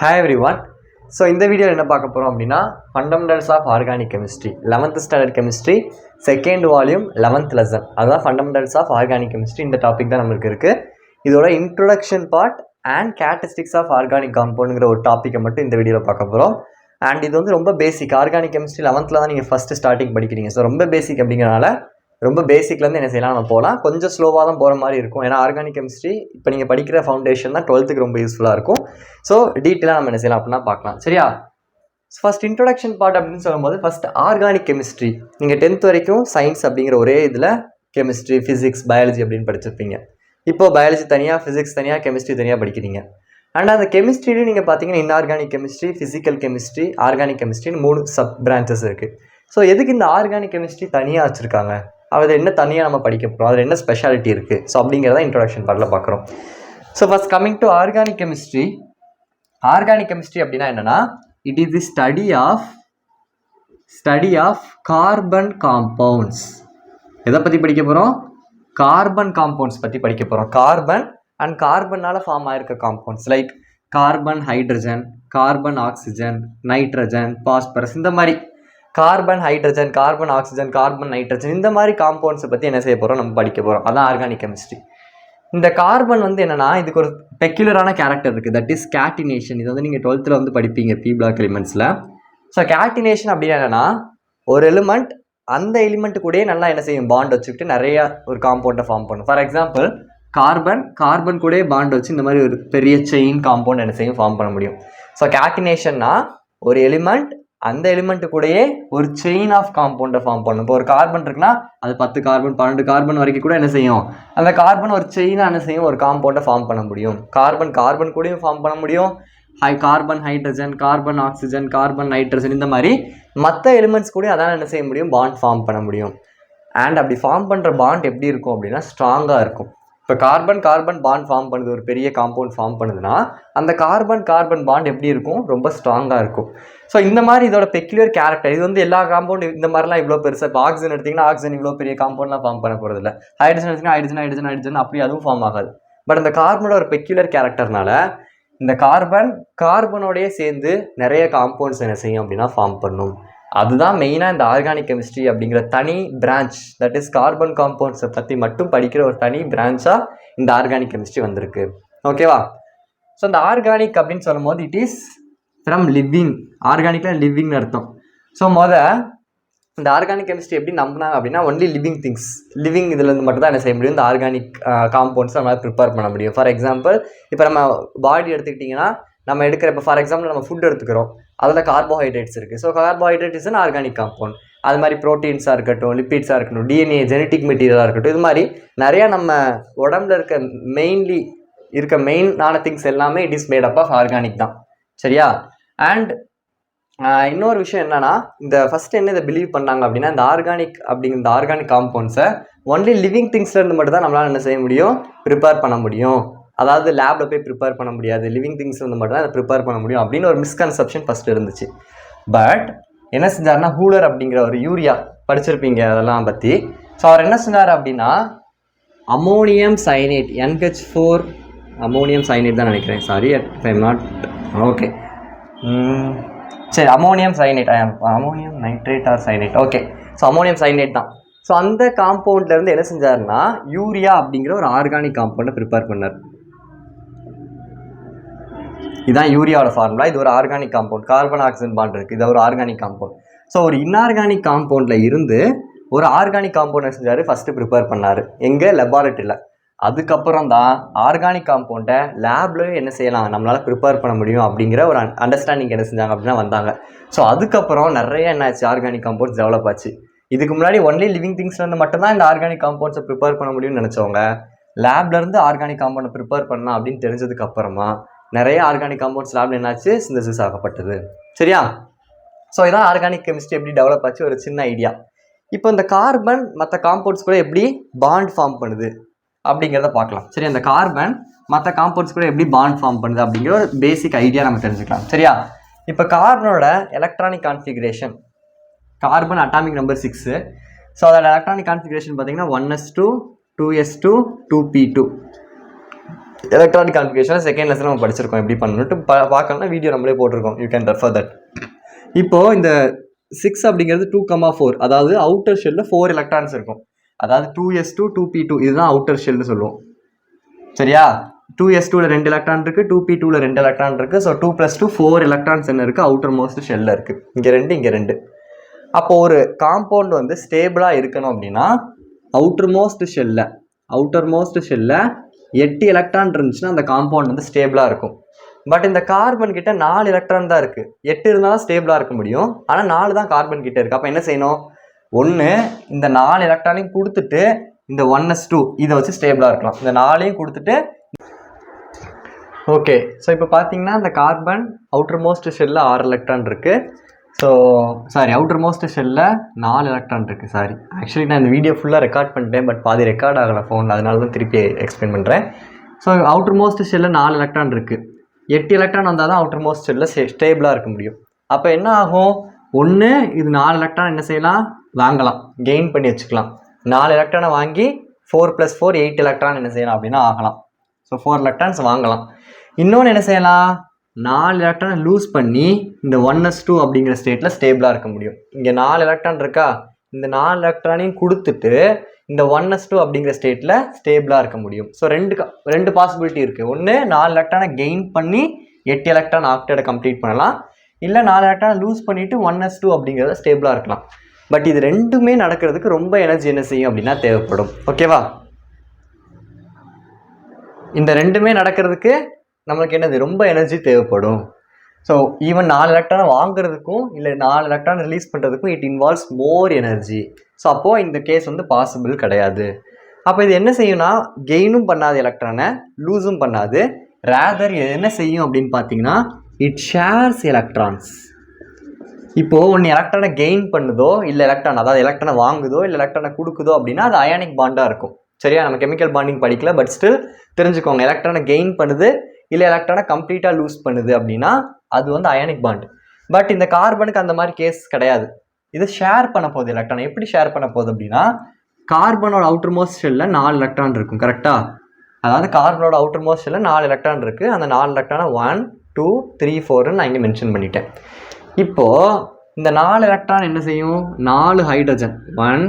Hi everyone. So இந்த video என்ன பார்க்க போறோம் அப்படினா Fundamentals of Organic Chemistry 11th standard chemistry second volume 11th lesson. அதான் Fundamentals of Organic Chemistry இந்த டாபிக் தான் நமக்கு இருக்கு. இதோட introduction part and characteristics of organic compoundங்கற ஒரு டாபிக்கை மட்டும் இந்த வீடியோல பார்க்க போறோம். And இது வந்து ரொம்ப பேசிக் organic chemistry 11th ல தான் நீங்க ஃபர்ஸ்ட் ஸ்டார்டிங் படிக்கிறீங்க. சோ ரொம்ப பேசிக் அப்படிங்கறனால ரொம்ப பேசிக்ல இருந்து என்ன செய்யலாம் நம்ம போலாம். கொஞ்சம் ஸ்லோவா தான் போற மாதிரி இருக்கும். ஏனா ஆர்கானிக் கெமிஸ்ட்ரி இப்போ நீங்க படிக்கிற ஃபவுண்டேஷன் தான் 12th க்கு ரொம்ப யூஸ்ஃபுல்லா இருக்கும். சோ டீடைலா நம்ம என்ன செய்யலாம் அப்படினா பார்க்கலாம். சரியா? ஃபர்ஸ்ட் இன்ட்ரோடக்ஷன் பார்ட் அப்படினு சொல்லும்போது ஃபர்ஸ்ட் ஆர்கானிக் கெமிஸ்ட்ரி. நீங்க 10th வரைக்கும் சயின்ஸ் அப்படிங்கற ஒரே இதுல கெமிஸ்ட்ரி, பிசிக்ஸ், பயாலஜி அப்படினு படிச்சிருப்பீங்க. இப்போ பயாலஜி தனியா, பிசிக்ஸ் தனியா, கெமிஸ்ட்ரி தனியா படிக்கிறீங்க. அண்ட் அந்த கெமிஸ்ட்ரியில நீங்க பாத்தீங்கன்னா inorganic chemistry, physical chemistry, organic கெமிஸ்ட்ரின்னு மூணு சப் பிரான்ச்சஸ் இருக்கு. சோ எதுக்கு இந்த ஆர்கானிக் கெமிஸ்ட்ரி தனியா வச்சிருக்காங்க? அது என்ன தனியா நம்ம படிக்க போறோம்? அதுல என்ன ஸ்பெஷாலிட்டி இருக்கு? சோ அப்படிங்கறத இன்ட்ரோடக்ஷன் பார்ட்ல பார்க்கறோம். So first coming to organic chemistry. Organic chemistry அப்படினா என்னன்னா it is the study of carbon compounds. எதை பத்தி படிக்க போறோம்? கார்பன் காம்பவுண்ட்ஸ் பத்தி படிக்க போறோம். கார்பன் அண்ட் கார்பனால ஃபார்ம் ஆயிருக்க compounds like carbon, hydrogen, carbon, oxygen, nitrogen, phosphorus, இந்த மாதிரி carbon, hydrogen, carbon, oxygen, carbon, nitrogen, இந்த மாதிரி காம்பவுண்ட்ஸை பத்தி என்ன செய்ய போறோம்? நம்ம படிக்க போறோம். அதான் ஆர்கானிக் கெமிஸ்ட்ரி. இந்த கார்பன் வந்து என்னன்னா இதுக்கு ஒரு பெக்யூலரான கேரக்டர் இருக்கு. That is catenation. இது வந்து நீங்க 12th ல வந்து படிப்பீங்க பி பிளாக் எலிமெண்ட்ஸ்ல. ஸோ கேட்டினேஷன் அப்படின்னா என்னன்னா ஒரு எலிமெண்ட் அந்த எலிமெண்ட் கூடயே நல்லா என்ன செய்யும்? பாண்ட் வச்சுக்கிட்டு நிறைய ஒரு காம்பவுண்டை ஃபார்ம் பண்ணும். ஃபார் எக்ஸாம்பிள் கார்பன் கூடயே பாண்ட் வச்சு இந்த மாதிரி ஒரு பெரிய செயின் காம்பவுண்ட் என்ன செய்யும்? ஃபார்ம் பண்ண முடியும். ஸோ கேட்டினேஷன்னா ஒரு எலிமெண்ட் அந்த எலிமெண்ட் கூடயே ஒரு செயின் ஆஃப் காம்பவுண்டை ஃபார்ம் பண்ணும். இப்போ ஒரு கார்பன் இருக்குன்னா அது 10 கார்பன் 12 கார்பன் வரைக்கும் கூட என்ன செய்யும்? அந்த கார்பன் ஒரு செயினா என்ன செய்யும்? ஒரு காம்பவுண்டை ஃபார்ம் பண்ண முடியும். கார்பன் கூடயும் ஃபார்ம் பண்ண முடியும். Carbon, hydrogen, carbon, oxygen, carbon, nitrogen, இந்த மாதிரி மற்ற எலிமெண்ட்ஸ் கூட அதான் என்ன செய்ய முடியும்? பாண்ட் ஃபார்ம் பண்ண முடியும். அண்ட் அப்படி ஃபார்ம் பண்ற பாண்ட் எப்படி இருக்கும் அப்படின்னா ஸ்ட்ராங்கா இருக்கும். இப்போ கார்பன் பாண்ட் ஃபார்ம் பண்ணுது, ஒரு பெரிய காம்பவுண்ட் ஃபார்ம் பண்ணுதுன்னா அந்த கார்பன் பாண்ட் எப்படி இருக்கும்? ரொம்ப ஸ்ட்ராங்கா இருக்கும். ஸோ இந்த மாதிரி இதோட பெக்யூலர் கேரக்டர். இது வந்து எல்லா காம்பவுண்ட் இந்த மாதிரிலாம் இவ்வளோ பெருசாக இப்போ ஆக்சிஜன் எடுத்தீங்கன்னா ஆக்சிஜன் இவ்வளோ பெரிய காம்பவுண்ட்லாம் ஃபார்ம் பண்ண போகிறது இல்லை. ஹைட்ரஜன் எடுத்தீங்கன்னா ஹைட்ரஜன் அப்படி அதுவும் ஃபார்ம் ஆகாது. பட் அந்த கார்பனோட ஒரு பெக்யூலர் கேரக்டர்னால இந்த கார்பனோடய சேர்ந்து நிறைய காம்பவுண்ட்ஸ் என்ன செய்யும் அப்படின்னா ஃபார்ம் பண்ணும். அதுதான் மெயினாக இந்த ஆர்கானிக் கெமிஸ்ட்ரி அப்படிங்கிற தனி பிரான்ச், தட் இஸ் கார்பன் காம்பவுண்ட்ஸை பற்றி மட்டும் படிக்கிற ஒரு தனி பிரான்ச்சாக இந்த ஆர்கானிக் கெமிஸ்ட்ரி வந்திருக்கு. ஓகேவா? ஸோ இந்த ஆர்கானிக் அப்படின்னு சொல்லும் போது இட் இஸ் ஃப்ரம் லிவிங். ஆர்கானிக்ல லிவிங்னு அர்த்தம். ஸோ இந்த ஆர்கானிக் கெமிஸ்ட்ரி எப்படி நம்பினாங்க அப்படின்னா ஒன்லி லிவிங் திங்ஸ், லிவிங் இதுல இருந்து மட்டும் தான் என்ன செய்ய முடியும்? இந்த ஆர்கானிக் காம்பவுண்ட்ஸ் நம்மளால ப்ரிப்பேர் பண்ண முடியும். ஃபார் எக்ஸாம்பிள் இப்போ நம்ம பாடி எடுத்துக்கிட்டிங்கன்னா நம்ம எடுக்கிற இப்போ ஃபார் எக்ஸாம்பிள் நம்ம ஃபுட் எடுத்துக்கிறோம், அதில் கார்போஹைட்ரேட்ஸ் இருக்குது. So carbohydrate is organic compound. அது மாதிரி ப்ரோட்டீன்ஸாக இருக்கட்டும், லிப்பிட்ஸாக இருக்கட்டும், டிஎன்ஏ ஜெனட்டிக் மெட்டீரியலாக இருக்கட்டும், இது மாதிரி நிறையா நம்ம உடம்புல இருக்க மெயினான திங்ஸ் எல்லாமே it is made up of organic தான். சரியா? அண்ட் இன்னொரு விஷயம் என்னன்னா இந்த ஃபர்ஸ்ட் என்ன இதை பிலீவ் பண்ணாங்க அப்படின்னா இந்த ஆர்கானிக் காம்பவுண்ட்ஸை ஒன்லி லிவிங் திங்ஸ்ல இருந்து மட்டும் தான் நம்மளால என்ன செய்ய முடியும்? ப்ரிப்பேர் பண்ண முடியும். அதாவது லேப்ல போய் ப்ரிப்பேர் பண்ண முடியாது, லிவிங் திங்ஸ் வந்து மட்டும் தான் அதை ப்ரிப்பேர் பண்ண முடியும் அப்படின்னு ஒரு மிஸ்கன்செப்ஷன் ஃபர்ஸ்ட் இருந்துச்சு. பட் என்ன செஞ்சாருன்னா ஹூலர் அப்படிங்கிற ஒரு யூரியா படிச்சிருப்பீங்க அதெல்லாம் பத்தி. ஸோ அவர் என்ன செஞ்சாரு அப்படின்னா ammonium cyanate, NH4 ammonium cyanate தான் நினைக்கிறேன், sorry I am not okay, சரி ammonium cyanate, ammonium nitrate or cyanate, okay. So ammonium cyanate தான். ஸோ அந்த காம்பவுண்ட்ல இருந்து என்ன செஞ்சாருன்னா யூரியா அப்படிங்கிற ஒரு ஆர்கானிக் காம்பவுண்டை ப்ரிப்பேர் பண்ணார். இதுதான் யூரியாவோட ஃபார்முலா. இது ஒரு organic compound, carbon oxygen bond இருக்கு, இது ஒரு ஆர்கானிக் காம்பவுண்ட். ஸோ ஒரு இன்ஆர்கானிக் காம்பவுண்ட்ல இருந்து ஒரு ஆர்கானிக் காம்பவுண்ட் செஞ்சாரு, ஃபர்ஸ்ட் ப்ரிப்பேர் பண்ணாரு எங்க? லெபார்ட்டரியில. அதுக்கப்புறம் தான் ஆர்கானிக் காம்பவுண்டை லேப்லயும் என்ன செய்யலாம்? நம்மளால ப்ரிப்பேர் பண்ண முடியும் அப்படிங்கிற ஒரு அண்டர்ஸ்டாண்டிங் என்ன செஞ்சாங்க அப்படின்னா வந்தாங்க. ஸோ அதுக்கப்புறம் நிறைய என்ன ஆச்சு? ஆர்கானிக் காம்பவுண்ட்ஸ் டெவலப் ஆச்சு. இதுக்கு முன்னாடி ஒன்லி லிவிங் திங்ஸ்ல இருந்து மட்டும்தான் இந்த ஆர்கானிக் காம்பவுண்ட்ஸை ப்ரிப்பேர் பண்ண முடியும்னு நினைச்சவங்க லேப்ல இருந்து ஆர்கானிக் காம்பவுண்டை ப்ரிப்பேர் பண்ணலாம் அப்படின்னு தெரிஞ்சதுக்கு அப்புறமா நிறைய ஆர்கானிக் காம்பவுண்ட்ஸ் லேப்ல என்னாச்சு? சிந்தசிஸ் ஆகப்பட்டது. சரியா? ஸோ இதான் ஆர்கானிக் கெமிஸ்ட்ரி எப்படி டெவலப் ஆச்சு, ஒரு சின்ன ஐடியா. இப்போ இந்த கார்பன் மற்ற காம்பவுண்ட்ஸ் கூட எப்படி பாண்ட் ஃபார்ம் பண்ணுது அப்படிங்கிறத பார்க்கலாம். சரி, அந்த கார்பன் மற்ற காம்பவுண்ட்ஸ் கூட எப்படி பாண்ட் ஃபார்ம் பண்ணுது அப்படிங்கிற ஒரு பேசிக் ஐடியா நம்ம தெரிஞ்சுக்கலாம். சரியா? இப்போ கார்பனோட electronic configuration, carbon atomic number 6. So அதோட எலக்ட்ரானிக் கான்ஃபிகரேஷன் பார்த்தீங்கன்னா 1s2 2s2 2p2. Electronic configuration second lesson நம்ம படிச்சிருக்கோம் எப்படி பண்ணணும்ட்டு பார்க்கணும்னா வீடியோ நம்மளே போட்டிருக்கோம். You can refer that. இப்போ இந்த 6 அப்படிங்கிறது 2,4, அதாவது அவுட்டர் ஷெல்லில் 4 எலக்ட்ரான்ஸ் இருக்கும். அதாவது 2s2 2p2 இதுதான் அவுட்டர் ஷெல்னு சொல்லுவோம். சரியா? 2s2ல 2 எலக்ட்ரான் இருக்கு, 2p2ல 2 எலக்ட்ரான் இருக்கு. ஸோ 2 + 2 4 எலக்ட்ரான்ஸ் என்ன இருக்கு? அவுட்டர் மோஸ்ட் ஷெல்ல இருக்கு. இங்க 2 இங்க 2. அப்போ ஒரு காம்பவுண்ட் வந்து ஸ்டேபிளா இருக்கணும் அப்படின்னா அவுட்டர் மோஸ்ட் ஷெல்ல 8 எலக்ட்ரான் இருந்துச்சுன்னா அந்த காம்பவுண்ட் வந்து ஸ்டேபிளா இருக்கும். பட் இந்த கார்பன் கிட்ட 4 எலக்ட்ரான் தான் இருக்கு. 8 இருந்தாலும் ஸ்டேபிளா இருக்க முடியும், ஆனா 4 தான் கார்பன் கிட்ட இருக்கு. அப்ப என்ன செய்யணும்? ஒன்று இந்த 4 எலக்ட்ரானையும் கொடுத்துட்டு இந்த 1s2 இதை வச்சு ஸ்டேபிளா இருக்கலாம். இந்த 4ஐயும் கொடுத்துட்டு ஓகே. ஸோ இப்போ பார்த்தீங்கன்னா இந்த கார்பன் அவுட்டர் மோஸ்ட் ஷெல்ல 6 எலக்ட்ரான் இருக்கு. ஸோ அவுட்டர் மோஸ்ட் ஷெல்ல 4 எலக்ட்ரான் இருக்கு. ஆக்சுவலி நான் இந்த வீடியோ ஃபுல்லாக ரெக்கார்ட் பண்ணிட்டேன், பட் பாதி ரெக்கார்ட் ஆகலை ஃபோனில், அதனால தான் திருப்பி எக்ஸ்பிளைன் பண்ணுறேன். ஸோ அவுட்டர் மோஸ்ட் ஷெல்ல 4 எலக்ட்ரான் இருக்கு. 8 எலக்ட்ரான் வந்தால் தான் அவுட்டர் மோஸ்ட் ஷெல்ல ஸ்டேபிளாக இருக்க முடியும். அப்போ என்ன ஆகும்? ஒன்று இது 4 எலக்ட்ரான் என்ன செய்யலாம்? வாங்கலாம், கெயின் பண்ணி வச்சுக்கலாம். 4 எலக்ட்ரானை வாங்கி 4 + 4 8 எலக்ட்ரான் என்ன செய்யலாம் அப்படின்னா ஆகலாம். ஸோ 4 எலக்ட்ரான்ஸ் வாங்கலாம். இன்னொன்று என்ன செய்யலாம்? 4 எலக்ட்ரானை லூஸ் பண்ணி இந்த 1s2 அப்படிங்கிற ஸ்டேட்டில் ஸ்டேபிளாக இருக்க முடியும். இங்கே 4 எலக்ட்ரான் இருக்கா? இந்த 4 எலக்ட்ரானையும் கொடுத்துட்டு இந்த 1s2 அப்படிங்கிற ஸ்டேட்டில் ஸ்டேபிளாக இருக்க முடியும். ஸோ ரெண்டு பாசிபிலிட்டி இருக்குது. ஒன்று 4 எலக்ட்ரானை கெயின் பண்ணி 8 எலக்ட்ரான் ஆக்டேடை கம்ப்ளீட் பண்ணலாம், இல்லை 4 எலக்ட்ரானை லூஸ் பண்ணிவிட்டு 1s2 அப்படிங்கிறத ஸ்டேபிளாக இருக்கலாம். பட் இது ரெண்டுமே நடக்கிறதுக்கு ரொம்ப எனர்ஜி என்ன செய்யும் அப்படின்னா தேவைப்படும். ஓகேவா? இந்த ரெண்டுமே நடக்கிறதுக்கு நம்மளுக்கு என்னது? ரொம்ப எனர்ஜி தேவைப்படும். ஸோ ஈவன் 4 எலக்ட்ரானை வாங்குறதுக்கும் இல்லை 4 எலக்ட்ரான் ரிலீஸ் பண்ணுறதுக்கும் it involves more energy. So அப்போது இந்த கேஸ் வந்து பாசிபிள் கிடையாது. அப்போ இது என்ன செய்யும்னா கெயினும் பண்ணாது, எலக்ட்ரானை லூஸும் பண்ணாது. ரேதர் என்ன செய்யும் அப்படின்னு பார்த்தீங்கன்னா இட் ஷேர்ஸ் எலக்ட்ரான்ஸ். இப்போது ஒன்று எலக்ட்ரானை கெயின் பண்ணுதோ இல்லை எலக்ட்ரானை வாங்குதோ இல்லை எலக்ட்ரானை கொடுக்குதோ அப்படின்னா அது அயானிக் பாண்டாக இருக்கும். சரியா? நம்ம கெமிக்கல் பாண்டிங் படிக்கல, பட் ஸ்டில் தெரிஞ்சுக்கோங்க. எலக்ட்ரானை கெயின் பண்ணுது இல்லை எலக்ட்ரானை கம்ப்ளீட்டாக லூஸ் பண்ணுது அப்படின்னா அது வந்து அயானிக் பாண்ட். பட் இந்த கார்பனுக்கு அந்த மாதிரி கேஸ் கிடையாது. இது ஷேர் பண்ண போகுது எலக்ட்ரானை. எப்படி ஷேர் பண்ண போகுது அப்படின்னா கார்பனோட அவுட்டர் மோஸ்ட் ஷெல்ல 4 எலக்ட்ரான் இருக்கும். கரெக்டாக? அதாவது கார்பனோட அவுட்டர் மோஸ்ட் ஷெல்ல 4 எலக்ட்ரான் இருக்குது. அந்த 4 எலக்ட்ரானை 1 2 3 4ன்னு நான் இங்கே மென்ஷன் பண்ணிட்டேன். இப்போது இந்த 4 எலக்ட்ரான் என்ன செய்யும்? 4 ஹைட்ரஜன் 1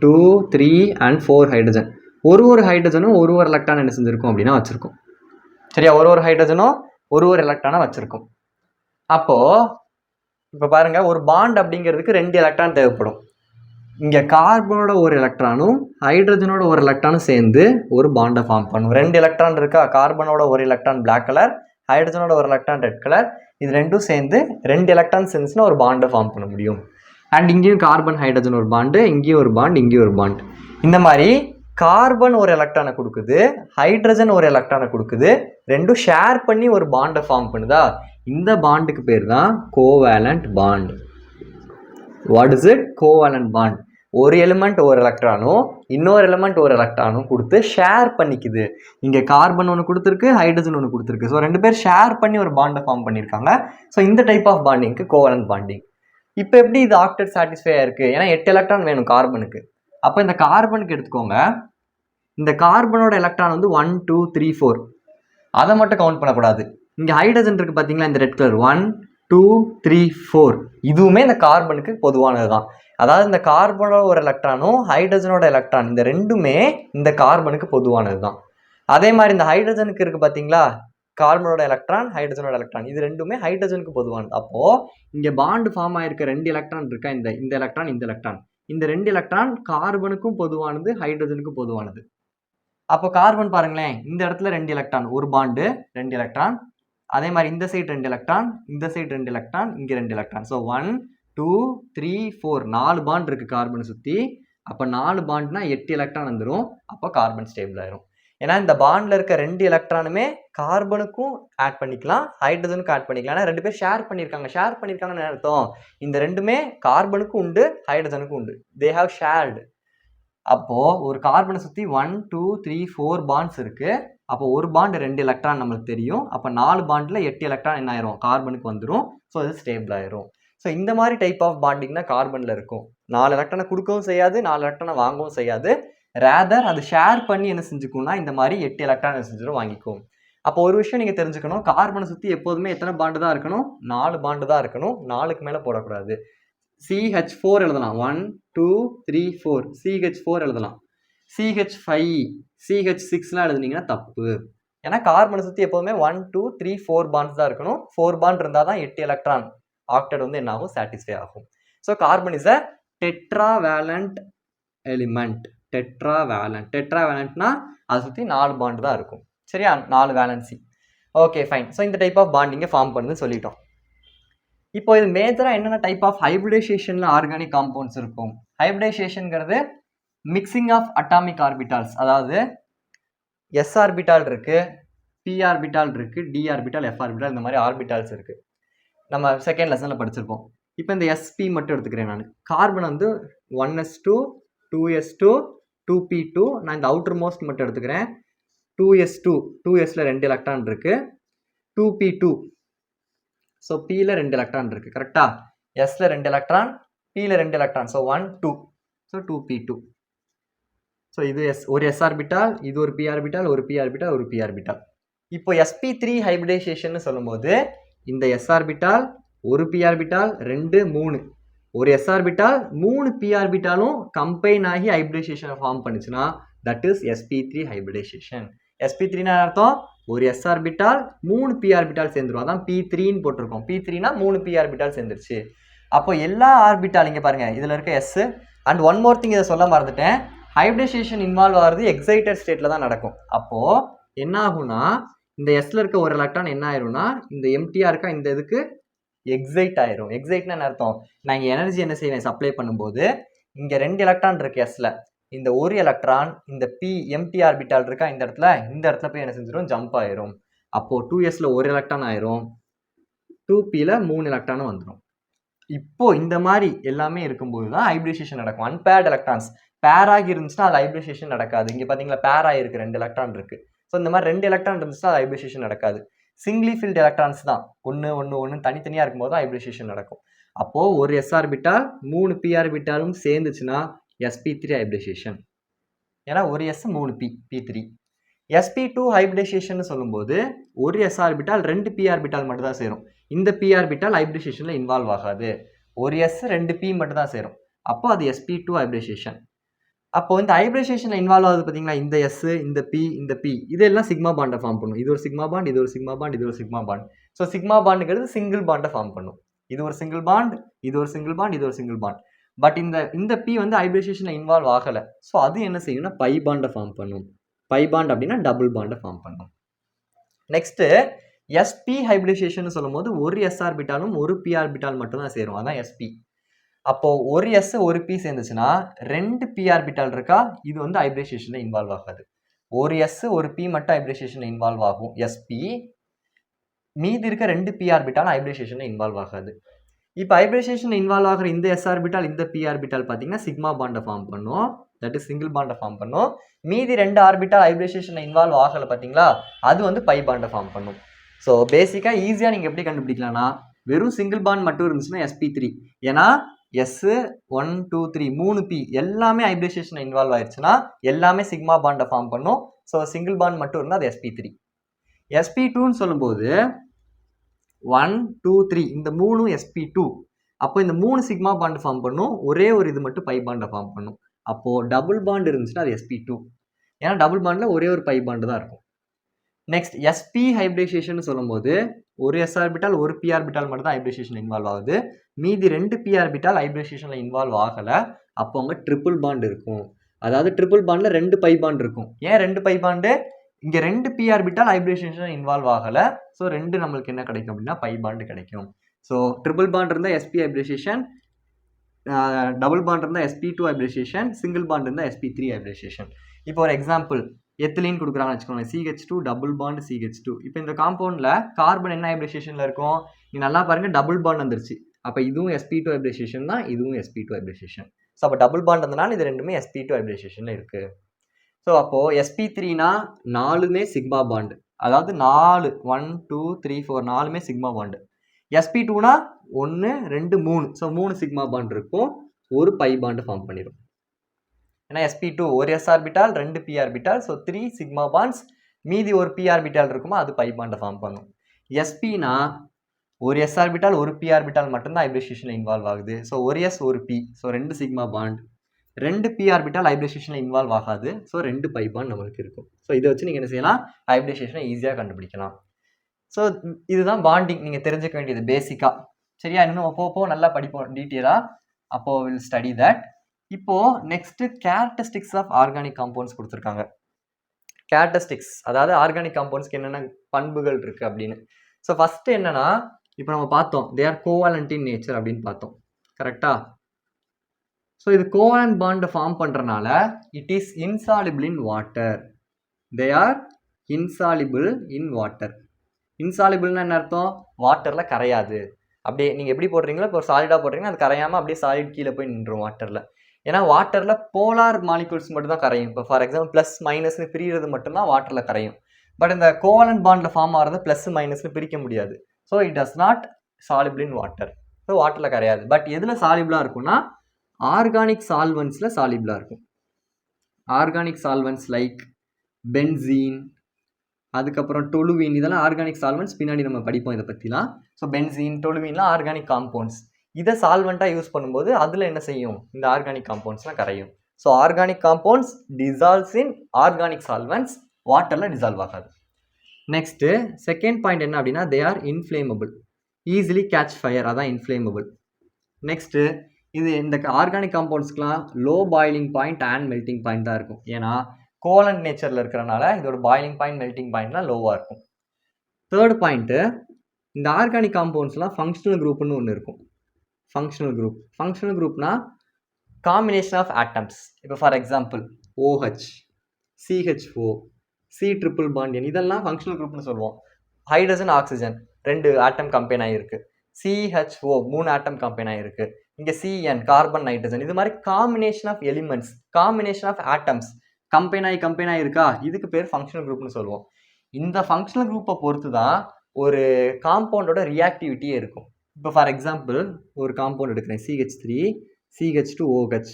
2 3 and 4 ஹைட்ரஜன். ஒரு ஹைட்ரஜனும் ஒரு எலக்ட்ரான் என்ன செஞ்சுருக்கும் அப்படின்னா வச்சுருக்கோம். சரியா? ஒரு ஹைட்ரஜனும் ஒரு எலக்ட்ரானை வச்சுருக்கோம். அப்போது இப்போ பாருங்கள், ஒரு பாண்ட் அப்படிங்கிறதுக்கு 2 எலக்ட்ரான் தேவைப்படும். இங்கே கார்பனோட ஒரு எலக்ட்ரானும் ஹைட்ரஜனோட ஒரு எலக்ட்ரானும் சேர்ந்து ஒரு பாண்டை ஃபார்ம் பண்ணும். 2 எலக்ட்ரான் இருக்கா? கார்பனோட ஒரு எலக்ட்ரான் பிளாக் கலர், ஹைட்ரஜனோட ஒரு எலக்ட்ரான் ரெட் கலர். இது ரெண்டும் சேர்ந்து 2 எலக்ட்ரான் சேர்ந்துச்சுன்னா ஒரு பாண்டை ஃபார்ம் பண்ண முடியும். அண்ட் இங்கேயும் கார்பன் ஹைட்ரஜன் ஒரு பாண்டு, இங்கேயும் ஒரு பாண்ட், இங்கேயும் ஒரு பாண்ட். இந்த மாதிரி கார்பன் ஒரு எலக்ட்ரானை கொடுக்குது, ஹைட்ரஜன் ஒரு எலக்ட்ரானை கொடுக்குது, ரெண்டும் ஷேர் பண்ணி ஒரு பாண்டை ஃபார்ம் பண்ணுதா? இந்த பாண்டுக்கு பேர் தான் covalent bond. What is it? Covalent bond. ஒரு எலிமெண்ட் ஒரு எலக்ட்ரானும் இன்னொரு எலிமெண்ட் ஒரு எலக்ட்ரானும் கொடுத்து ஷேர் பண்ணிக்குது. இங்கே கார்பன் ஒன்று கொடுத்துருக்கு, ஹைட்ரஜன் ஒன்று கொடுத்துருக்கு. ஸோ 2 பேர் ஷேர் பண்ணி ஒரு பாண்டை ஃபார்ம் பண்ணியிருக்காங்க. ஸோ இந்த டைப் ஆஃப் பாண்டிங்க்கு கோவேலண்ட் பாண்டிங். இப்போ எப்படி இது ஆக்டேட் சாட்டிஸ்ஃபை ஆயிருக்கு? ஏன்னா 8 எலக்ட்ரான் வேணும் கார்பனுக்கு. அப்போ இந்த கார்பனுக்கு எடுத்துக்கோங்க, இந்த கார்பனோட எலக்ட்ரான் வந்து 1 2 3 4 அதை மட்டும் கவுண்ட் பண்ணக்கூடாது. இங்கே ஹைட்ரஜன் இருக்குது பார்த்தீங்களா, இந்த ரெட் கலர் 1 2 3 4 இதுவுமே இந்த கார்பனுக்கு பொதுவானது தான். அதாவது இந்த கார்பனோட ஒரு எலக்ட்ரானும் ஹைட்ரஜனோட எலக்ட்ரான் இந்த ரெண்டுமே இந்த கார்பனுக்கு பொதுவானது தான். அதே மாதிரி இந்த ஹைட்ரஜனுக்கு இருக்குது பார்த்தீங்களா, கார்பனோட எலக்ட்ரான் ஹைட்ரஜனோட எலக்ட்ரான் இது ரெண்டுமே ஹைட்ரஜனுக்கு பொதுவானது. அப்போது இங்கே பாண்டு ஃபார்ம் ஆயிருக்க 2 எலக்ட்ரான் இருக்கா, இந்த எலக்ட்ரான் இந்த எலக்ட்ரான், இந்த 2 எலக்ட்ரான் கார்பனுக்கும் பொதுவானது, ஹைட்ரஜனுக்கும் பொதுவானது. அப்போ கார்பன் பாருங்களேன், இந்த இடத்துல 2 எலக்ட்ரான், ஒரு பாண்டு 2 எலக்ட்ரான். அதே மாதிரி இந்த சைடு 2 எலக்ட்ரான், இந்த சைடு 2 எலக்ட்ரான், இங்கே 2 எலக்ட்ரான். ஸோ 1 2 3 4 4 பாண்ட் இருக்குது கார்பனை சுற்றி. அப்போ 4 பாண்ட்னா 8 எலக்ட்ரான் வந்துடும். அப்போ கார்பன் ஸ்டேபிள் ஆயிரும். ஏன்னா இந்த பாண்டில் இருக்க 2 எலக்ட்ரானுமே கார்பனுக்கும் ஆட் பண்ணிக்கலாம், ஹைட்ரஜனுக்கும் ஆட் பண்ணிக்கலாம். ஏன்னா 2 பேர் ஷேர் பண்ணியிருக்காங்கன்னு அர்த்தம். இந்த ரெண்டுமே கார்பனுக்கும் உண்டு, ஹைட்ரஜனுக்கும் உண்டு. They have shared. அப்போது ஒரு கார்பனை சுற்றி 1 2 3 4 பாண்ட்ஸ் இருக்குது. அப்போ ஒரு பாண்டு 2 எலக்ட்ரான் நம்மளுக்கு தெரியும். அப்போ 4 பாண்டில் 8 எலக்ட்ரான் என்ன ஆயிரும்? கார்பனுக்கு வந்துடும். ஸோ அது ஸ்டேபிள் ஆயிரும். ஸோ இந்த மாதிரி டைப் ஆஃப் பாண்டிங் தான் கார்பனில் இருக்கும். 4 எலக்ட்ரானை கொடுக்கவும் செய்யாது, 4 எலக்ட்ரானை வாங்கவும் செய்யாது. ரேதர் அது ஷேர் பண்ணி என்ன செஞ்சுக்கும்னா இந்த மாதிரி 8 எலக்ட்ரான் என்ன செஞ்சிடும் வாங்கிக்கும். அப்போ ஒரு விஷயம் நீங்கள் தெரிஞ்சுக்கணும், கார்பனை சுற்றி எப்போதுமே எத்தனை பாண்டு தான் இருக்கணும்? 4 பாண்டு தான் இருக்கணும், 4க்கு மேலே போடக்கூடாது. CH4 எழுதலாம், 1 2 3 4 CH4 எழுதலாம். CH5 CH6லாம் எழுதுனீங்கன்னா தப்பு. ஏன்னா கார்பனை சுற்றி எப்போதுமே 1 2 3 4 பாண்ட்ஸ் தான் இருக்கணும். 4 பாண்ட் இருந்தால் தான் 8 எலக்ட்ரான் ஆக்டட் வந்து என்ன ஆகும்? சாட்டிஸ்ஃபை ஆகும். So carbon is a tetravalent element. டெட்ராவேலண்ட்னா அதை சுற்றி 4 பாண்டு தான் இருக்கும். சரியா? 4 வேலன்சி. Okay fine. ஸோ இந்த டைப் ஆஃப் பாண்டிங்கை ஃபார்ம் பண்ணுன்னு சொல்லிட்டோம். இப்போ இது மேஜராக என்னென்ன டைப் ஆஃப் ஹைபிரிடைசேஷனில் ஆர்கானிக் காம்பவுண்ட்ஸ் இருக்கும்? ஹைபிரிடைசேஷனுங்கிறது மிக்சிங் ஆஃப் அட்டாமிக் ஆர்பிட்டால்ஸ், அதாவது எஸ் ஆர்பிட்டால் இருக்குது, பி ஆர்பிட்டால் இருக்குது, டி ஆர்பிட்டால், எஃப் ஆர்பிட்டால், இந்த மாதிரி ஆர்பிட்டால்ஸ் இருக்குது. நம்ம செகண்ட் லெசனில் படிச்சிருப்போம். இப்போ இந்த எஸ்பி மட்டும் எடுத்துக்கிறேன் நான். கார்பன் வந்து 1s2 2s2 2p2. நான் இந்த அவுட்டர் மோஸ்ட் மட்டும் எடுத்துக்கிறேன். 2s2 2sல 2 எலக்ட்ரான் இருக்குது. 2p2 ஸோ பியில் 2 எலக்ட்ரான் இருக்குது. கரெக்டாக? எஸ்ல 2 எலக்ட்ரான், பியில் 2 electron. So 1 2 so 2p2. So இது ஒரு எஸ் ஆர்பிட்டால், இது ஒரு பி ஆர்பிட்டால், ஒரு பி ஆர்பிட்டால், ஒரு பி ஆர்பிட்டால். இப்போ sp3 ஹைபிரிடைசேஷன் சொல்லும்போது இந்த எஸ் ஆர்பிட்டால், ஒரு பி ஆர்பிட்டால், 2 3, ஒரு எஸ் ஆர்பிட்டால் 3 பி ஆர்பிட்டாலும் கம்பைன் ஆகி ஹைபிரிடைசேஷனை ஃபார்ம் பண்ணுச்சுன்னா தட் இஸ் sp3 ஹைபிரிடைசேஷன். sp3னா அர்த்தம் ஒரு எஸ் ஆர்பிட்டால் 3 பி ஆர்பிட்டால் சேர்ந்துரும். அதான் p3ன்னு போட்டிருக்கோம். p3னா 3 பி ஆர்பிட்டால் சேர்ந்துருச்சு. அப்போ எல்லா ஆர்பிட்டால் இங்கே பாருங்க, இதில் இருக்க S. And one more thing இதை சொல்ல மறந்துட்டேன், ஹைபிரிடைசேஷன் இன்வால்வ் ஆகிறது எக்ஸைட்டட் ஸ்டேட்டில் தான் நடக்கும். அப்போது என்ன ஆகும்னா இந்த எஸ்ல இருக்க ஒரு எலக்ட்ரான் என்ன ஆயிரும்னா இந்த எம்டியாக இருக்க இந்த இதுக்கு எக்ஸைட் ஆயிரும். எக்ஸைட்னா என்ன அர்த்தம்? நான் இங்கே எனர்ஜி என்ன செய்வேன்? சப்ளை பண்ணும்போது இங்கே 2 எலக்ட்ரான் இருக்கு எஸ்ல, இந்த ஒரு எலக்ட்ரான் இந்த பி எம்டி ஆர்பிட்டால் இருக்கா இந்த இடத்துல போய் என்ன செஞ்சிடும்? ஜம்ப் ஆயிரும். அப்போது 2sல ஒரு எலக்ட்ரான் ஆயிரும், 2pல 3 எலக்ட்ரானும் வந்துடும். இப்போ இந்த மாதிரி எல்லாமே இருக்கும்போது தான் ஹைபிரிடைசேஷன் நடக்கும். அன்பேர்ட் எலக்ட்ரான்ஸ் பேராகி இருந்துச்சுன்னா அது ஹைபிரிடைசேஷன் நடக்காது. இங்கே பார்த்தீங்களா பேர் ஆகிருக்கு, 2 எலக்ட்ரான் இருக்கு. ஸோ இந்த மாதிரி 2 எலக்ட்ரான் இருந்துச்சுன்னா அது ஹைபிரிடைசேஷன் நடக்காது. சிங்கிளி ஃபில்ட் எலக்ட்ரான்ஸ் தான் 1 1 1 தனித்தனியாக இருக்கும்போது தான் ஹைபிரிடைசேஷன் நடக்கும். அப்போது ஒரு எஸ் ஆர்பிட்டால் 3 பி ஆர்பிட்டாலும் சேர்ந்துச்சுன்னா sp3 ஹைபிரிடைசேஷன். ஏன்னா ஒரு S 3 B p3. sp2 hybridisation சொல்லும்போது ஒரு எஸ் ஆர்பிட்டால் 2 பி ஆர்பிட்டால் மட்டும் தான் சேரும். இந்த பி ஆர்பிட்டால் ஹைபிரிடைசேஷனில் இன்வால்வ் ஆகாது. ஒரு எஸ் 2 பி மட்டும் தான் சேரும். அப்போ அது sp2 ஹைபிரிடைசேஷன். அப்போ இந்த ஹைபிரிடைசேஷனில் இன்வால்வ் ஆகுது பார்த்தீங்களா, இந்த எஸ், இந்த பி, இந்த பி, இதெல்லாம் சிக்மா பாண்டை ஃபார்ம் பண்ணும். இது ஒரு சிக்மா பாண்ட், இது ஒரு சிக்மா பாண்ட், இது ஒரு சிக்மா பாண்ட். ஸோ சிக்மா பாண்டுங்கிறது சிங்கிள் பாண்டை ஃபார்ம் பண்ணும். இது ஒரு சிங்கிள் பாண்ட், இது ஒரு சிங்கிள் பாண்ட், இது ஒரு சிங்கிள் பாண்ட். பட் இந்த பி வந்து ஹைபிரிடைசேஷனில் இன்வால்வ் ஆகலை. ஸோ அது என்ன செய்யும்னா பை பாண்டை ஃபார்ம் பண்ணும். பை பாண்ட் அப்படின்னா டபுள் பாண்டை ஃபார்ம் பண்ணும். நெக்ஸ்ட்டு sp ஹைபிரிடைசேஷன் சொல்லும்போது ஒரு எஸ் ஆர்பிட்டாலும் ஒரு பி ஆர்பிட்டால் மட்டும் தான் சேரும். அதான் sp. அப்போ ஒரு எஸ் ஒரு பி சேர்ந்துச்சுன்னா 2 பி ஆர்பிட்டால் இருக்கா, இது வந்து ஹைபிரிடைசேஷனில் இன்வால்வ் ஆகாது. ஒரு எஸ் ஒரு பி மட்டும் ஹைபிரிடைசேஷனில் இன்வால்வ் ஆகும் sp. மீதி இருக்க 2 பி ஆர்பிட்டால் ஹைபிரிடைசேஷனில் இன்வால்வ் ஆகாது. இப்போ ஹைபிரிடைசேஷன் இன்வால்வ் ஆகிற இந்த எஸ் ஆர்பிட்டால் இந்த பி ஆர்பிட்டால் பார்த்தீங்கன்னா சிக்மா பாண்டை ஃபார்ம் பண்ணும். தட் இஸ் சிங்கிள் பாண்டை ஃபார்ம் பண்ணும். மீதி 2 ஆர்பிட்டால் ஹைபிரிடைசேஷனில் இன்வால்வ் ஆகலை பார்த்தீங்களா, அது வந்து பை பாண்டை ஃபார்ம் பண்ணும். ஸோ பேசிக்காக ஈஸியாக நீங்கள் எப்படி கண்டுபிடிக்கலாம்னா வெறும் சிங்கிள் பாண்ட் மட்டும் இருந்துச்சுன்னா sp3. ஏன்னா எஸ் 1 2 3 3 பி எல்லாமே ஹைபிரிடைசேஷனில் இன்வால்வ் ஆயிடுச்சுன்னா எல்லாமே சிக்மா பாண்டை ஃபார்ம் பண்ணும். ஸோ சிங்கிள் பாண்ட் மட்டும் இருந்தால் அது sp3. sp2ன்னு சொல்லும்போது 1 2 3 இந்த 3 sp2. அப்போ இந்த 3 சிக்மா பாண்ட் ஃபார்ம் பண்ணும், ஒரே ஒரு இது மட்டும் பை பாண்டை ஃபார்ம் பண்ணும். அப்போது டபுள் பாண்ட் இருந்துச்சுன்னா அது sp2. ஏன்னா டபுள் பாண்டில் ஒரே ஒரு பை பாண்டு தான் இருக்கும். நெக்ஸ்ட் sp ஹைபிரிடைசேஷன் சொல்லும்போது ஒரு எஸ் ஆர்பிட்டால் ஒரு பி ஆர்பிட்டால் மட்டும் தான் ஹைபிரிடைசேஷன் இன்வால்வ் ஆகுது. மீதி 2 பி ஆர்பிட்டால் ஹைபிரிடைசேஷனில் இன்வால்வ் ஆகலை. அப்போ அங்கே ட்ரிபிள் பாண்ட் இருக்கும். அதாவது ட்ரிபிள் பாண்டில் 2 பை பாண்ட் இருக்கும். ஏன் 2 பை பாண்டு? இங்கே 2 பி ஆர்பிட்டால் ஹைபிரிடைசேஷன் இன்வால்வ் ஆகலை. ஸோ 2 நம்மளுக்கு என்ன கிடைக்கும் அப்படின்னா பை பாண்டு கிடைக்கும். ஸோ ட்ரிபிள் பாண்ட் இருந்தால் sp ஹைபிரிடைசேஷன், டபுள் பாண்ட் இருந்தால் sp2 ஹைபிரிடைசேஷன், சிங்கிள் பாண்ட் இருந்தால் sp3 ஹைபிரிடைசேஷன். இப்போ ஒரு எக்ஸாம்பிள் எத்திலீன் கொடுக்குறாங்கன்னு வச்சுக்கோங்க, CH2 டபுள் பாண்ட் CH2. இப்போ இந்த காம்பவுண்டில் கார்பன் என்ன ஹைபிரிடைசேஷனில் இருக்கும்? நீ நல்லா பாருங்கள், டபுள் பாண்ட் வந்துருச்சு. அப்போ இதுவும் sp2 ஹைபிரிடைசேஷன் தான், இதுவும் sp2 ஹைபிரிடைசேஷன். ஸோ அப்போ டபுள் பாண்ட் இருந்தனால இது ரெண்டுமே sp2 ஹைபிரிடைசேஷனில் இருக்குது. ஸோ அப்போது sp3னா 4மே சிக்மா பாண்டு, அதாவது 4 1 2 3 4 4மே சிக்மா பாண்டு. sp2னா 1 2 3, ஸோ 3 சிக்மா பாண்ட் இருக்கும், ஒரு பை பாண்டு ஃபார்ம் பண்ணிடும். ஏன்னா sp2 ஒரு s orbital 2 p orbital, so 3 sigma bonds, மீதி ஒரு p ஆர்பிட்டால் இருக்குமா அது பை பாண்டை ஃபார்ம் பண்ணும். spனா ஒரு s ஆர்பிட்டால் ஒரு p ஆர்பிட்டால் மட்டும்தான் ஹைபிரிடைசேஷனில் இன்வால்வ் ஆகுது. ஸோ ஒரு s ஒரு p, so 2 sigma bond, 2 p orbital ஹைபிரிடைசேஷனில் இன்வால்வ் ஆகாது. ஸோ 2 பை பாண்ட் நம்மளுக்கு இருக்கும். ஸோ இதை வச்சு நீங்கள் என்ன செய்யலாம், ஹைபிரிடைசேஷனை ஈஸியாக கண்டுபிடிக்கலாம். ஸோ இதுதான் பாண்டிங் நீங்கள் தெரிஞ்சுக்க வேண்டியது பேசிக்காக. சரியா, இன்னும் அப்போ நல்லா படிப்போம் டீட்டெயிலாக. அப்போ வில் ஸ்டடி தட். இப்போ next characteristics of organic compounds கொடுத்துருக்காங்க. கேரக்டரிஸ்டிக்ஸ் அதாவது ஆர்கானிக் காம்பவுண்ட்ஸ்க்கு என்னென்ன பண்புகள் இருக்கு அப்படின்னு. ஸோ ஃபர்ஸ்ட் என்னன்னா, இப்போ நம்ம பார்த்தோம் they are covalent in nature அப்படின்னு பார்த்தோம். கரெக்டா? ஸோ இது கோவாலண்ட் பாண்டை ஃபார்ம் பண்ணுறனால it is insoluble in water. They are insoluble in water. இன்சாலிபிள்னா என்ன அர்த்தம்? வாட்டரில் கரையாது. அப்படியே நீங்கள் எப்படி போடுறீங்களோ, இப்போ ஒரு சாலிடாக போடுறீங்கன்னா அது கரையாமல் அப்படியே சாலிட் கீழே போய் நின்றுடும் வாட்டரில். ஏன்னா வாட்டரில் போலார் மாலிகூல்ஸ் மட்டும் தான் கரையும். இப்போ ஃபார் எக்ஸாம்பிள் ப்ளஸ் மைனஸ்னு பிரிகிறது மட்டும்தான் வாட்டரில் கரையும். பட் இந்த கோவாலண்ட் பாண்டில் ஃபார்ம் ஆகிறது ப்ளஸ் மைனஸ்னு பிரிக்க முடியாது. So it does not soluble in water. So வாட்டரில் கரையாது. பட் எதில் சாலிபிளாக இருக்கும்னா ஆர்கானிக் சால்வன்ஸில் சாலிபிளாக இருக்கும். ஆர்கானிக் சால்வன்ஸ் லைக் பென்சீன், அதுக்கப்புறம் டொலுவின், இதெல்லாம் ஆர்கானிக் சால்வன்ஸ். பின்னாடி நம்ம படிப்போம் இதை பற்றிலாம். ஸோ பென்சீன், டொலுவின்லாம் ஆர்கானிக் காம்பவுண்ட்ஸ். இதை சால்வெண்ட்டாக யூஸ் பண்ணும்போது அதில் என்ன செய்யும், இந்த ஆர்கானிக் காம்பவுண்ட்ஸ்லாம் கரையும். So organic compounds dissolves in organic solvents, வாட்டரில் டிசால்வ் ஆகாது. நெக்ஸ்ட்டு செகண்ட் பாயிண்ட் என்ன அப்படின்னா, they are inflammable, easily catch fire, அதான் இன்ஃப்ளேமபிள். நெக்ஸ்ட்டு இது இந்த ஆர்கானிக் காம்பவுண்ட்ஸ்க்குலாம் low boiling point and melting point தான் இருக்கும். ஏன்னா கோவலண்ட் நேச்சரில் இருக்கிறனால இதோட பாயிலிங் பாயிண்ட் மெல்டிங் பாயிண்ட்லாம் லோவாக இருக்கும். தேர்ட் பாயிண்ட்டு, இந்த ஆர்கானிக் காம்பவுண்ட்ஸ்லாம் ஃபங்க்ஷனல் குரூப்னு ஒன்று இருக்கும். ஃபங்க்ஷனல் குரூப், ஃபங்க்ஷனல் குரூப்னா காம்பினேஷன் ஆஃப் ஆட்டம்ஸ். இப்போ for example OH, CHO, C triple bond N, இதெல்லாம் ஃபங்க்ஷனல் குரூப்னு சொல்லுவோம். ஹைட்ரஜன் ஆக்சிஜன் 2 ஆட்டம் கம்பைன் ஆகிருக்கு. CHO 3 ஆட்டம் கம்பைன் ஆகிருக்கு. இங்கே CN கார்பன் நைட்ரஜன். இது மாதிரி combination of elements, combination of atoms combine ஆகிருக்கா, இதுக்கு பேர் ஃபங்க்ஷனல் குரூப்னு சொல்லுவோம். இந்த ஃபங்க்ஷனல் குரூப்பை பொறுத்து தான் ஒரு காம்பவுண்டோட ரியாக்டிவிட்டியே இருக்கும். இப்போ ஃபார் எக்ஸாம்பிள் ஒரு காம்பவுண்ட் எடுக்கிறேன், CH3 CH2OH.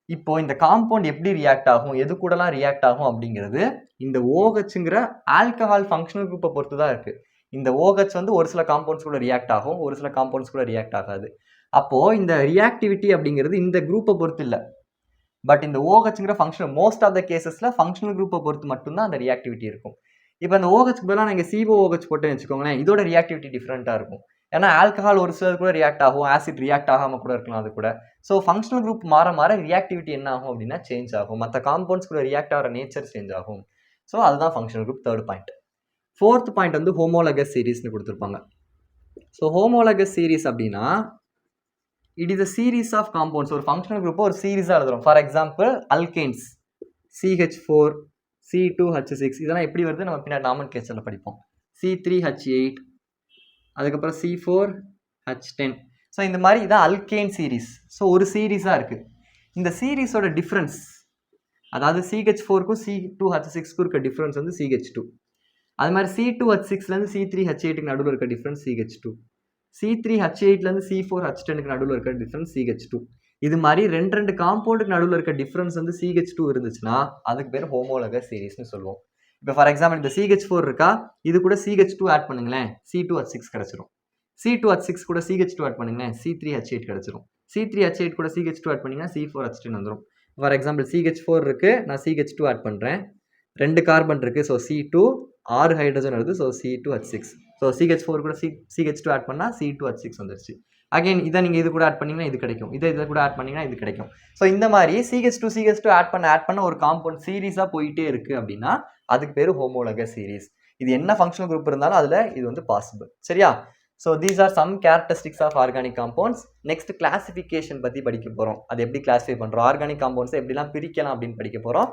இப்போ இந்த காம்பவுண்ட் எப்படி ரியாக்ட் ஆகும், எது கூடலாம் ரியாக்ட் ஆகும் அப்படிங்கிறது இந்த OHங்கிற ஆல்கஹால் ஃபங்க்ஷனல் குரூப்பை பொறுத்து தான் இருக்குது. இந்த OH வந்து ஒரு சில காம்பவுண்ட்ஸ் கூட ரியாக்ட் ஆகும், ஒரு சில காம்பவுண்ட்ஸ் கூட ரியாக்ட் ஆகாது. அப்போது இந்த ரியாக்டிவிட்டி அப்படிங்கிறது இந்த குரூப்பை பொறுத்து இல்லை, பட் இந்த OHங்கிற ஃபங்க்ஷன் மோஸ்ட் ஆஃப் த கேசஸில் ஃபங்க்ஷனல் குரூப்பை பொறுத்து மட்டும்தான் அந்த ரியாக்டிவிட்டி இருக்கும். இப்போ அந்த OHக்கு பதிலாக நீங்கள் COOH போட்டேன்னு வச்சுக்கோங்களேன், இதோட ரியாக்டிவிட்டி டிஃப்ரெண்ட்டாக இருக்கும். ஏன்னா ஆல்கஹால் ஒரு சிலர் கூட ரியாக்ட் ஆகும், ஆசிட் ரியாக்ட் ஆகாமல் கூட இருக்கலாம் அது கூட. ஸோ ஃபங்க்ஷனல் குரூப் மாற மாற ரியாக்டிவிட்டி என்ன ஆகும் அப்படின்னா சேஞ்ச் ஆகும், மற்ற காம்பவுண்ட்ஸ் கூட ரியாக்ட் ஆகிற நேச்சர் சேஞ்ச் ஆகும். ஸோ அதுதான் functional group, third point. Fourth point வந்து ஹோமோலகஸ் சீரீஸ்னு கொடுத்துருப்பாங்க. ஸோ ஹோமோலகஸ் சீரீஸ் அப்படின்னா it is a series of compounds. ஒரு ஃபங்க்ஷனல் குரூப்பை ஒரு சீரீஸாக எழுதுறோம். For example alkanes CH4 C2H6, இதெல்லாம் எப்படி வருது நம்ம பின்னாடி நாமன்கிளேச்சரில் படிப்போம். C3H8, அதுக்கப்புறம் C4H10. ஸோ இந்த மாதிரி இதான் அல்கேன் சீரீஸ். ஸோ ஒரு சீரீஸாக இருக்குது. இந்த சீரீஸோட டிஃப்ரென்ஸ், அதாவது CH4க்கும் C2H6க்கும் இருக்க டிஃப்ரென்ஸ் வந்து CH2. அது மாதிரி C2H6லேருந்து C3H8க்கு நடுவில் இருக்க டிஃப்ரென்ஸ் CH2. C3H8லேருந்து C4H10க்கு நடுவில் இருக்க டிஃப்ரென்ஸ் CH2. இது மாதிரி ரெண்டு காம்பவுண்டுக்கு நடுவில் இருக்க டிஃப்ரென்ஸ் வந்து CH2 இருந்துச்சுன்னா அதுக்கு பேர் ஹோமோலகஸ் சீரீஸ்னு சொல்லுவோம். இப்போ ஃபார் எக்ஸாம்பிள் இந்த CH4 இருக்கா, இது கூட CH2 ஆட் பண்ணுங்களேன், C2H6 கிடச்சிரும். C2H6 கூட CH2 ஆட் பண்ணுங்களேன், C3H8 கிடச்சிரும். C3H8 கூட CH2 ஆட் பண்ணிங்கன்னா C4H10 வந்துடும். ஃபார் எக்ஸாம்பிள் CH4 இருக்குது, நான் CH2 ஆட் பண்ணுறேன், 2 கார்பன் இருக்குது, ஸோ C2, 6 ஹைட்ரஜன் வருது, ஸோ C2H6. ஸோ CH4 கூட CH2 ஆட் பண்ணால் C2H6 வந்துருச்சு. அகைன் இதை நீங்கள் இது கூட ஆட் பண்ணிங்கன்னா இது கிடைக்கும், இதை கூட ஆட் பண்ணிங்கன்னா இது கிடைக்கும். ஸோ இந்த மாதிரி CH2 ஆட் பண்ண ஒரு காம்பவுண்ட் சீரீஸாக போயிட்டே இருக்குது அப்படின்னா அதுக்கு பேர் ஹோமோலகஸ் சீரீஸ். இது என்ன ஃபங்க்ஷனல் குரூப் இருந்தாலும் அதில் இது வந்து பாசிபிள். சரியா? So these are some characteristics of organic compounds. Next classification பற்றி படிக்க போகிறோம். அது எப்படி கிளாஸிஃபை பண்ணுறோம், ஆர்கானிக் காம்பவுண்ட்ஸை எப்படிலாம் பிரிக்கலாம் அப்படின்னு படிக்க போகிறோம்.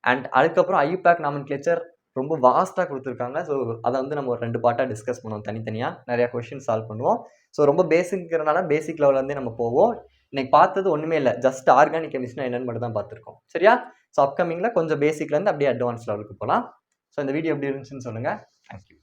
அண்ட் அதுக்கப்புறம் ஐயூபேக் நாமன்கிளேச்சர் ரொம்ப வாஸ்ட்டாக கொடுத்துருக்காங்க. ஸோ அதை வந்து நம்ம ஒரு 2 பார்ட்டாக டிஸ்கஸ் பண்ணுவோம், தனித்தனியாக நிறையா கொஷின் சால்வ் பண்ணுவோம். ஸோ ரொம்ப பேசிக்ங்கிறனால பேசிக் லெவல்லேருந்தே நம்ம போவோம். இன்னைக்கு பார்த்தது ஒன்றுமே இல்லை, ஜஸ்ட் ஆர்கானிக் கெமிஸ்ட்ரினா என்னென்னு மட்டும் தான் பார்த்துருக்கோம். சரியா? ஸோ அப்கமிங்கில் கொஞ்சம் பேசிக்லேருந்து அப்படியே அட்வான்ஸ் லெவலுக்கு போகலாம். ஸோ இந்த வீடியோ எப்படி இருந்துச்சுன்னு சொல்லுங்கள். தேங்க்யூ.